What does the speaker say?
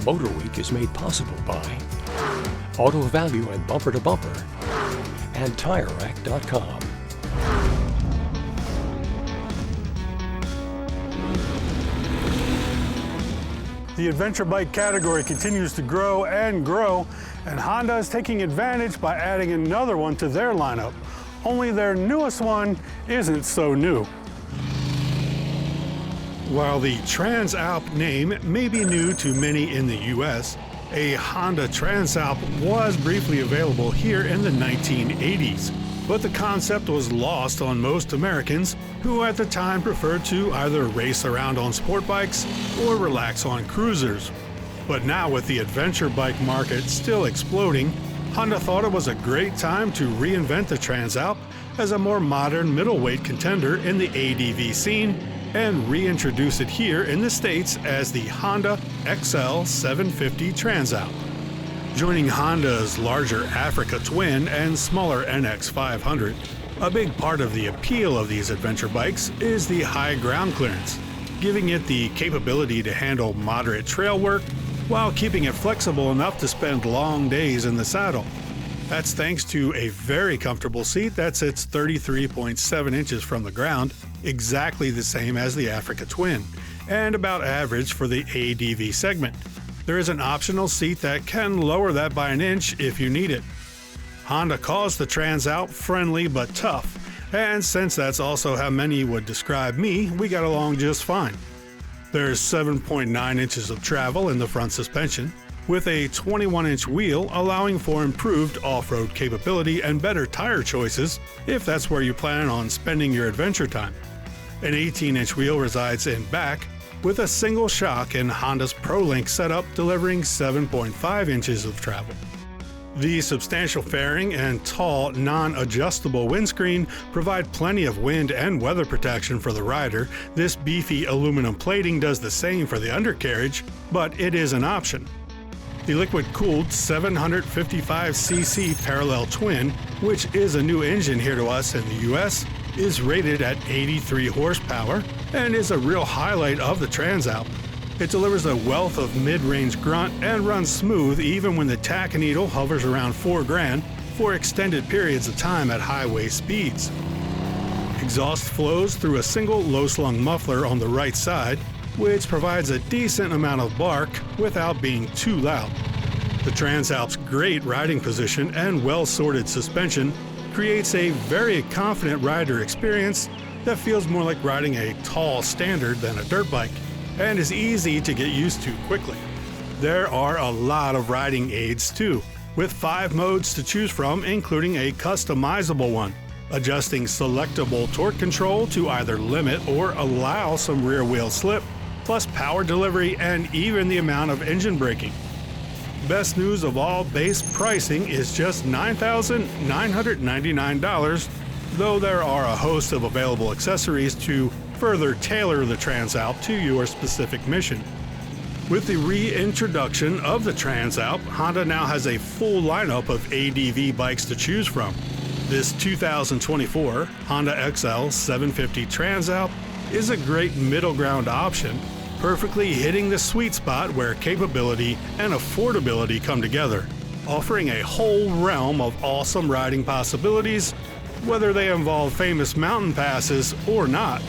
MotorWeek is made possible by Auto Value and Bumper to Bumper and TireRack.com. The adventure bike category continues to grow, and Honda is taking advantage by adding another one to their lineup. Only their newest one isn't so new. While the Transalp name may be new to many in the US, a Honda Transalp was briefly available here in the 1980s. But the concept was lost on most Americans who at the time preferred to either race around on sport bikes or relax on cruisers. But now, with the adventure bike market still exploding, Honda thought it was a great time to reinvent the Transalp as a more modern middleweight contender in the ADV scene and reintroduce it here in the States as the Honda XL750 Transalp. Joining Honda's larger Africa Twin and smaller NX500, a big part of the appeal of these adventure bikes is the high ground clearance, giving it the capability to handle moderate trail work while keeping it flexible enough to spend long days in the saddle. That's thanks to a very comfortable seat that sits 33.7 inches from the ground, exactly the same as the Africa Twin, and about average for the ADV segment. There is an optional seat that can lower that by an inch if you need it. Honda calls the Transalp friendly but tough, and since that's also how many would describe me, we got along just fine. There's 7.9 inches of travel in the front suspension, with a 21-inch wheel allowing for improved off-road capability and better tire choices if that's where you plan on spending your adventure time. An 18-inch wheel resides in back, with a single shock in Honda's ProLink setup delivering 7.5 inches of travel. The substantial fairing and tall, non-adjustable windscreen provide plenty of wind and weather protection for the rider. This beefy aluminum plating does the same for the undercarriage, but it is an option. The liquid-cooled 755cc parallel twin, which is a new engine here to us in the US, is rated at 83 horsepower and is a real highlight of the Transalp. It delivers a wealth of mid-range grunt and runs smooth even when the tachyneedle hovers around 4 grand for extended periods of time at highway speeds. Exhaust flows through a single low-slung muffler on the right side, which provides a decent amount of bark without being too loud. The Transalp's great riding position and well-sorted suspension creates a very confident rider experience that feels more like riding a tall standard than a dirt bike, and is easy to get used to quickly. There are a lot of riding aids too, with 5 modes to choose from, including a customizable one, adjusting selectable torque control to either limit or allow some rear wheel slip, plus power delivery and even the amount of engine braking. Best news of all, base pricing is just $9,999, though there are a host of available accessories to further tailor the Transalp to your specific mission. With the reintroduction of the Transalp, Honda now has a full lineup of ADV bikes to choose from. This 2024 Honda XL750 Transalp is a great middle ground option, perfectly hitting the sweet spot where capability and affordability come together, offering a whole realm of awesome riding possibilities, whether they involve famous mountain passes or not.